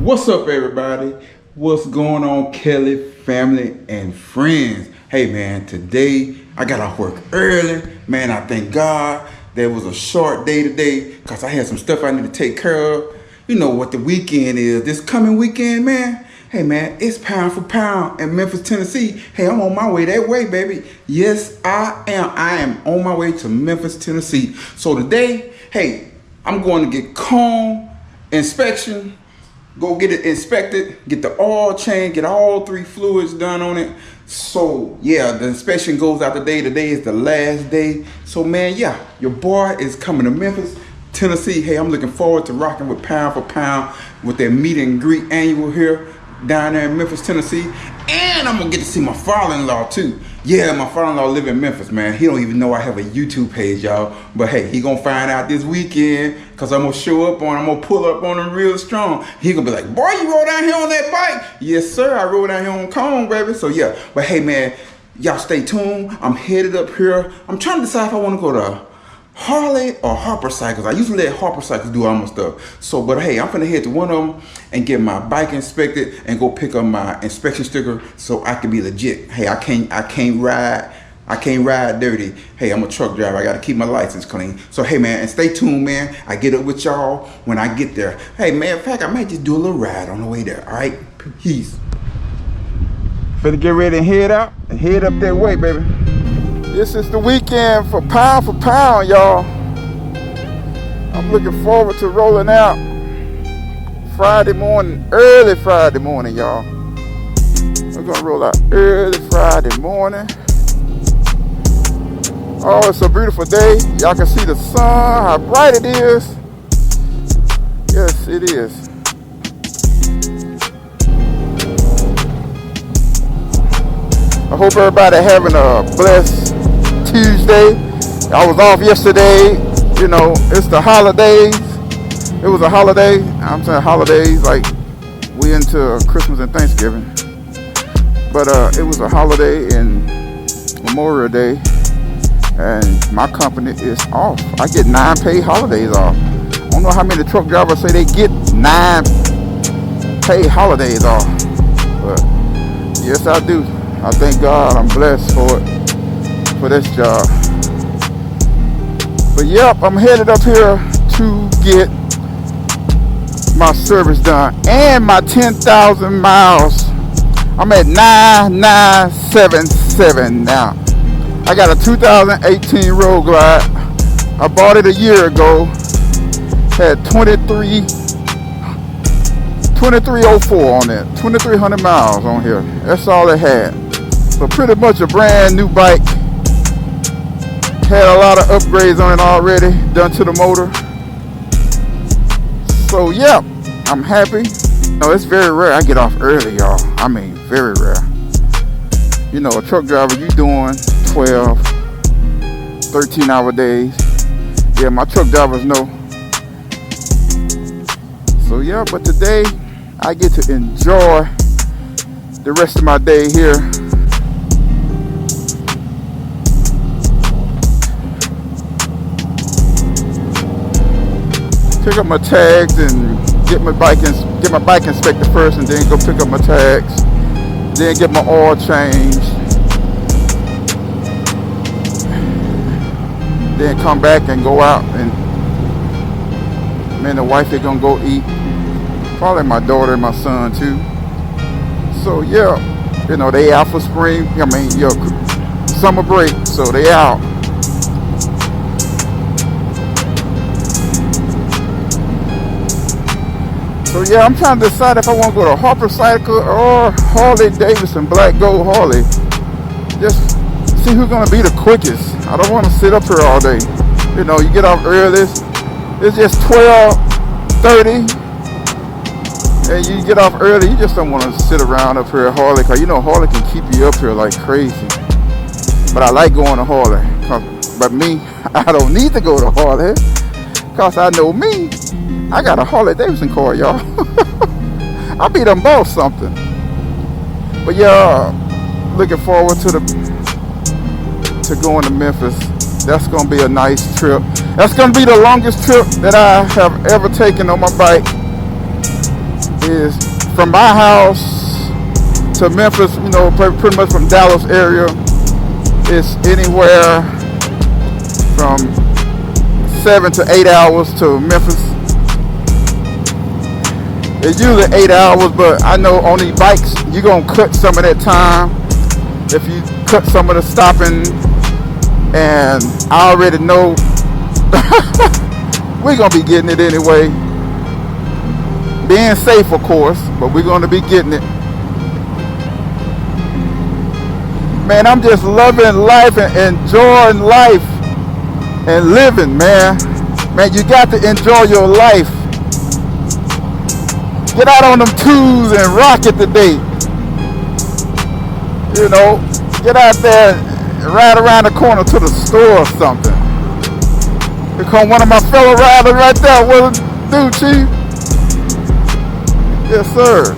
What's up, everybody? What's going on, Kelly family and friends? Hey man, today I got off work early. Man, I thank God there was a short day today because I had some stuff I need to take care of. You know what the weekend is. This coming weekend, man. Hey man, it's pound for pound in Memphis, Tennessee. Hey, I'm on my way that way, baby. Yes, I am. I am on my way to Memphis, Tennessee. So today, hey, I'm going to get comb inspection. Go get it inspected, get the oil change, get all 3 fluids done on it. So yeah, the inspection goes out today. Today is the last day. So man, yeah, your boy is coming to Memphis, Tennessee. Hey, I'm looking forward to rocking with Pound for Pound with their meet and greet annual here down there in Memphis, Tennessee. And I'm gonna get to see my father-in-law too. Yeah, my father-in-law live in Memphis, man. He don't even know I have a YouTube page, y'all. But hey, he gonna find out this weekend because I'm gonna show up on him. I'm gonna pull up on him real strong. He gonna be like, boy, you rode down here on that bike? Yes, sir, I rode down here on Cone, baby. So yeah, but hey, man, y'all stay tuned. I'm headed up here. I'm trying to decide if I wanna go to Harley or Harper Cycles. I usually let Harper Cycles do all my stuff. So, but hey, I'm finna head to one of them and get my bike inspected and go pick up my inspection sticker so I can be legit. Hey, I can't ride dirty. Hey, I'm a truck driver. I gotta keep my license clean. So hey man, and stay tuned, man. I get up with y'all when I get there. Hey man, in fact, I might just do a little ride on the way there. All right, peace. Finna get ready and head out and head up that way, baby. This is the weekend for pound, y'all. I'm looking forward to rolling out Friday morning, early Friday morning, y'all. We're gonna roll out early Friday morning. Oh, it's a beautiful day. Y'all can see the sun, how bright it is. Yes, it is. I hope everybody having a blessed Tuesday. I was off yesterday. You know, it's the holidays. It was a holiday. I'm saying holidays like we into Christmas and Thanksgiving. But it was a holiday and Memorial Day. And my company is off. I get 9 paid holidays off. I don't know how many truck drivers say they get 9 paid holidays off. But yes, I do. I thank God I'm blessed for this job. But yep, I'm headed up here to get my service done and my 10,000 miles. I'm at 9977 now. I got a 2018 Road Glide. I bought it a year ago. Had 2304 on it. 2,300 miles on here. That's all it had. So pretty much a brand new bike. Had a lot of upgrades on it already, done to the motor. So yeah, I'm happy. No, it's very rare I get off early, y'all. I mean, very rare. You know, a truck driver, you doing 12, 13-hour days. Yeah, my truck drivers know. So yeah, but today I get to enjoy the rest of my day here. Pick up my tags and get my bike inspected first, and then go pick up my tags. Then get my oil changed. Then come back and go out, and me and the wife are gonna go eat. Probably my daughter and my son too. So yeah, you know, they out for spring. I mean, summer break, so they out. So yeah, I'm trying to decide if I want to go to Harper Cycle or Harley Davidson Black Gold Harley. Just see who's gonna be the quickest. I don't want to sit up here all day. You know, you get off early. It's just 12:30, and you get off early. You just don't want to sit around up here at Harley, cause you know Harley can keep you up here like crazy. But I like going to Harley. But me, I don't need to go to Harley, cause I know me. I got a Harley Davidson car, y'all. I'll be them both something. But yeah, looking forward to going to Memphis. That's gonna be a nice trip. That's gonna be the longest trip that I have ever taken on my bike. is from my house to Memphis, you know, pretty much from Dallas area. It's anywhere from 7 to 8 hours to Memphis. It's usually 8 hours, but I know on these bikes, you're going to cut some of that time if you cut some of the stopping. And I already know we're going to be getting it anyway. Being safe, of course, but we're going to be getting it. Man, I'm just loving life and enjoying life and living, man. Man, you got to enjoy your life. Get out on them twos and rock it today. You know, get out there and ride around the corner to the store or something. Here come one of my fellow riders right there. What do, Chief? Yes, sir.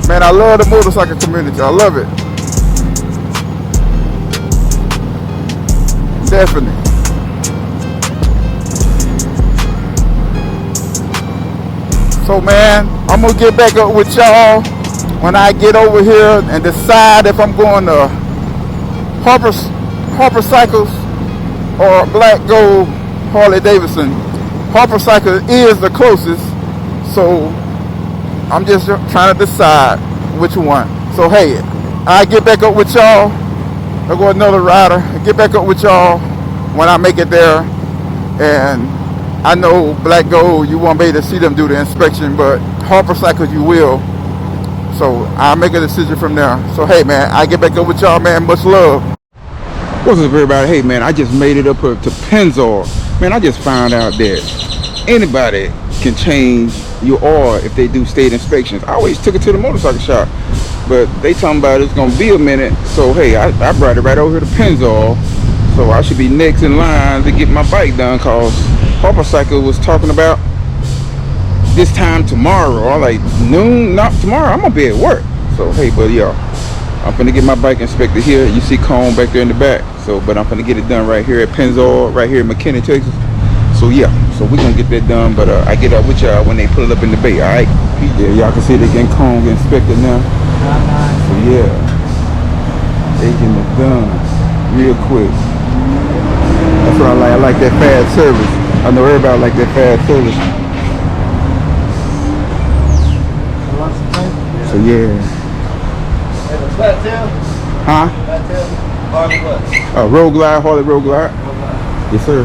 Man, I love the motorcycle community. I love it. Definitely. So, man, I'm going to get back up with y'all when I get over here and decide if I'm going to Harper Cycles or Black Gold Harley Davidson. Harper Cycles is the closest, so I'm just trying to decide which one. So hey, I get back up with y'all. I'll go another rider. I get back up with y'all when I make it there. And I know Black Gold, you won't be able to see them do the inspection, but Harper Cycles you will. So I'll make a decision from there. So hey man, I get back up with y'all, man. Much love. What's up everybody? Hey man, I just made it up to Penzoil. Man, I just found out that anybody can change your oil if they do state inspections. I always took it to the motorcycle shop, but they talking about it's gonna be a minute. So hey, I brought it right over here to Penzoil. So I should be next in line to get my bike done, cause Harper Cycle was talking about this time tomorrow. I'm like, noon, not tomorrow, I'm gonna be at work. So hey, buddy, y'all, I'm finna get my bike inspected here. You see Cone back there in the back. So, but I'm finna get it done right here at Penzoil, right here in McKinney, Texas. So yeah, so we're gonna get that done. But I get up with y'all when they pull it up in the bay, all right? Yeah, y'all can see they getting Cone get inspected now. So yeah, they getting it done real quick. That's what I like. I like that fast service. I know everybody like that fast service. So yeah. Huh? Harley what? Road Glide, Harley Road Glide. Yes, sir.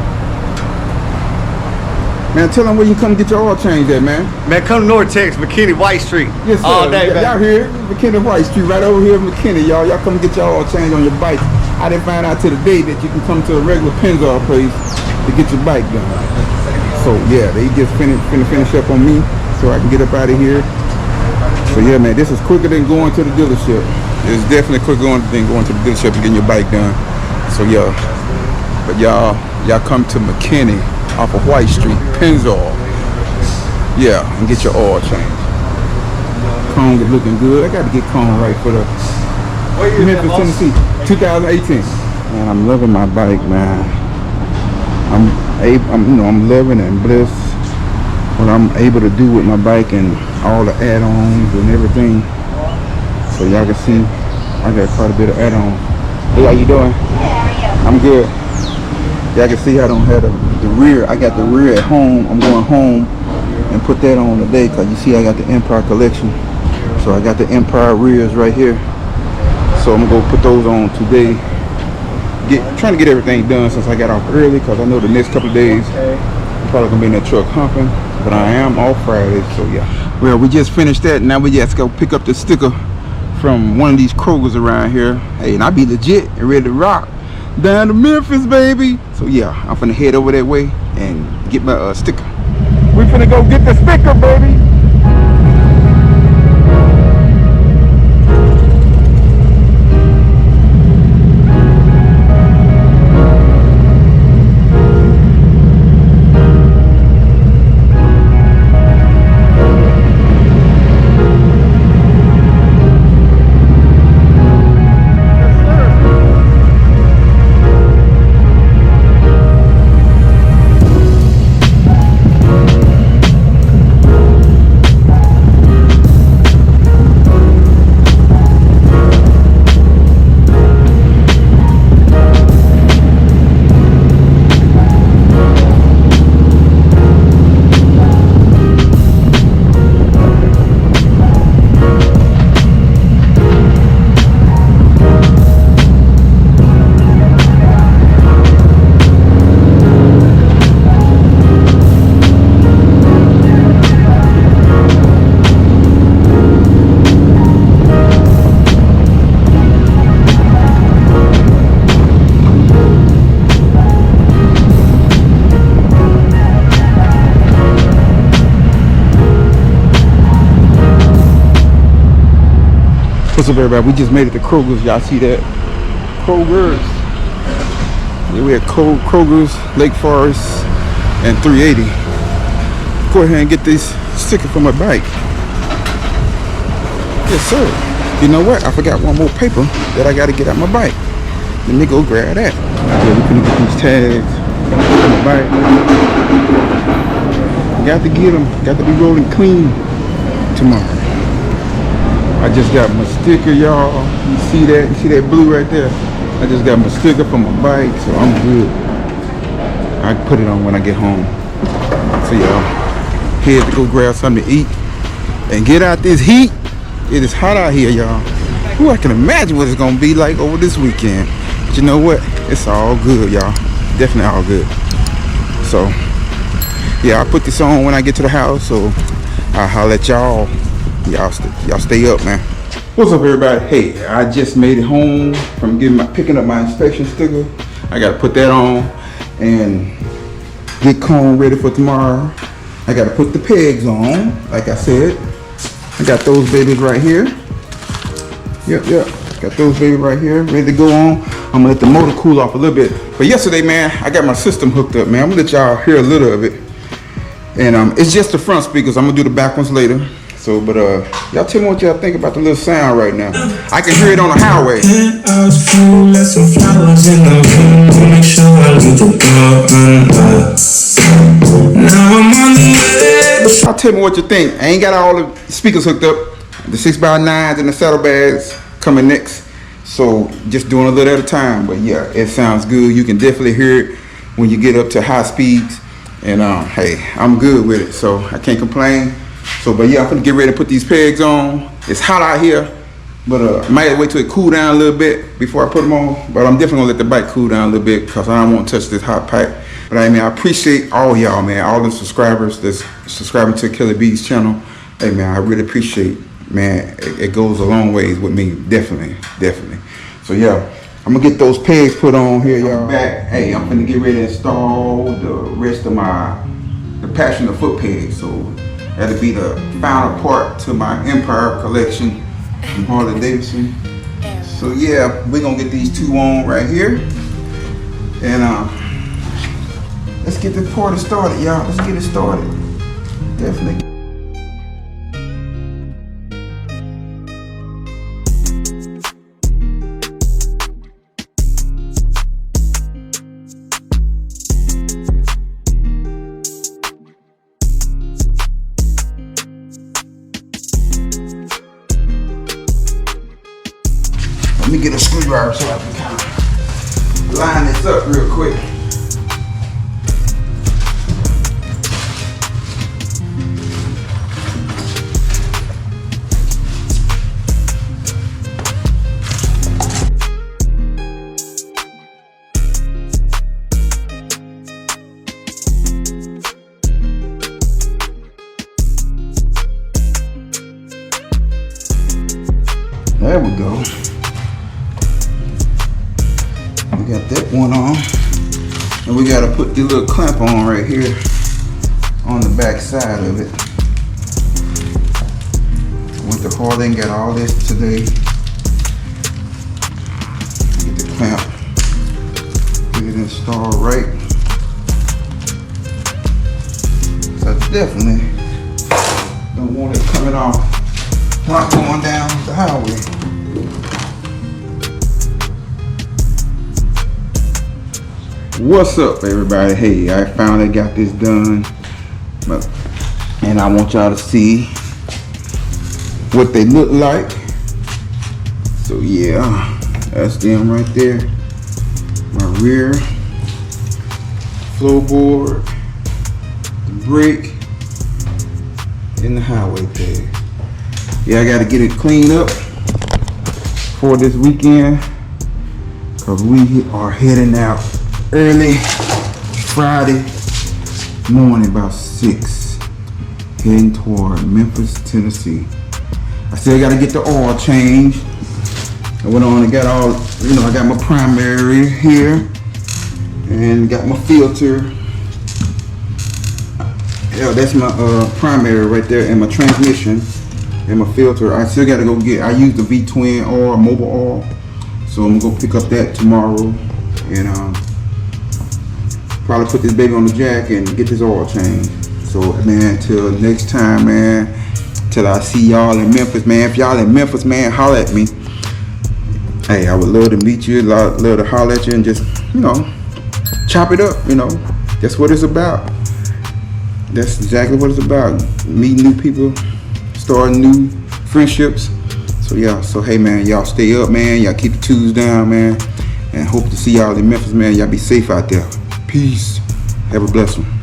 Man, tell them where you come get your oil change at, man. Man, come to North Texas, McKinney, White Street. Yes, sir. All day, y'all here, McKinney, White Street, right over here in McKinney, y'all. Y'all come get your oil change on your bike. I didn't find out till the day that you can come to a regular Penzoil place to get your bike done. So yeah, they just finish up on me so I can get up out of here. So yeah, man, this is quicker than going to the dealership. It's definitely quicker than going to the dealership and getting your bike done. So yeah, but y'all come to McKinney off of White Street, Penzoil. Yeah, and get your oil change. Cone is looking good. I got to get Cone right for the Memphis, Tennessee, 2018. Man, I'm loving my bike, man. I'm loving and blessed what I'm able to do with my bike and all the add-ons and everything. So y'all can see I got quite a bit of add-ons. Hey, how you doing? I'm good. Y'all can see I don't have the rear. I got the rear at home. I'm going home and put that on today because you see I got the Empire collection. So I got the Empire rears right here. So I'm gonna go put those on today. Trying to get everything done since I got off early because I know the next couple of days I'm probably gonna be in that truck humping. But I am off Friday, so yeah. Well, we just finished that. Now we just go pick up the sticker from one of these Krogers around here. Hey, and I be legit and ready to rock down to Memphis, baby. So yeah, I'm finna head over that way and get my sticker. We finna go get the sticker, baby. What's up, everybody? We just made it to Kroger's. Y'all see that? Kroger's. Yeah, we at Kroger's, Lake Forest, and 380. Go ahead and get this sticker for my bike. Yes, sir. You know what? I forgot one more paper that I got to get out my bike. Let me go grab that. Yeah, we can get these tags on my bike. Got to get them. Got to be rolling clean tomorrow. I just got my sticker, y'all. You see that? You see that blue right there? I just got my sticker for my bike, so I'm good. I put it on when I get home. So y'all, head to go grab something to eat and get out this heat. It is hot out here, y'all. Ooh, I can imagine what it's gonna be like over this weekend. But you know what? It's all good, y'all. Definitely all good. So yeah, I'll put this on when I get to the house. So I'll holler at y'all. Y'all stay up, man. What's up, everybody? Hey, I just made it home from picking up my inspection sticker. I gotta put that on and get cone ready for tomorrow. I gotta put the pegs on, like I said. I got those babies right here. Yep. Got those babies right here, ready to go on. I'm gonna let the motor cool off a little bit. But yesterday, man, I got my system hooked up, man. I'm gonna let y'all hear a little of it. And it's just the front speakers. I'm gonna do the back ones later. So, but y'all tell me what y'all think about the little sound right now. I can hear it on the highway. Y'all tell me what you think. I ain't got all the speakers hooked up. The 6x9s and the saddlebags coming next. So just doing a little at a time. But yeah, it sounds good. You can definitely hear it when you get up to high speeds. And hey, I'm good with it. So I can't complain. So, but yeah, I'm gonna get ready to put these pegs on. It's hot out here, but I might wait till it cool down a little bit before I put them on. But I'm definitely gonna let the bike cool down a little bit because I don't want to touch this hot pipe. But I mean, I appreciate all y'all, man, all the subscribers that's subscribing to Kelly B's channel. Hey, man, I really appreciate, man. It goes a long ways with me, definitely. So yeah, I'm gonna get those pegs put on here, y'all. Back. Hey, I'm gonna get ready to install the rest of the Passion of foot pegs. So that'll be the final part to my Empire collection from Harley Davidson. So yeah, we're gonna get these two on right here. And let's get this party started, y'all. Let's get it started. Definitely. Let me get a screwdriver so I can kind of line this up real quick. There we go. We got that one on, and we got to put the little clamp on right here on the back side of it. Went to Harley and got all this today. Get the clamp, get it installed right. So I definitely don't want it coming off, not going down the highway. What's up, everybody? Hey, I finally got this done, and I want y'all to see what they look like. So yeah, that's them right there. My rear floorboard, the brake, and the highway peg. Yeah, I got to get it cleaned up for this weekend because we are heading out early Friday morning, about 6, heading toward Memphis, Tennessee. I still got to get the oil changed. I went on and got all, I got my primary here and got my filter. Yeah, that's my primary right there, and my transmission. and my filter. I still gotta go get. I use the V-twin oil, mobile oil, so I'm gonna go pick up that tomorrow, and probably put this baby on the jack and get this oil changed. So man, till next time, man. Till I see y'all in Memphis, man. If y'all in Memphis, man, holler at me. Hey, I would love to meet you, love to holler at you, and just, you know, chop it up. You know, that's what it's about. That's exactly what it's about. Meeting new people, starting new friendships. So yeah, so hey man, y'all stay up, man. Y'all keep the twos down, man. And hope to see y'all in Memphis, man. Y'all be safe out there. Peace. Have a blessed one.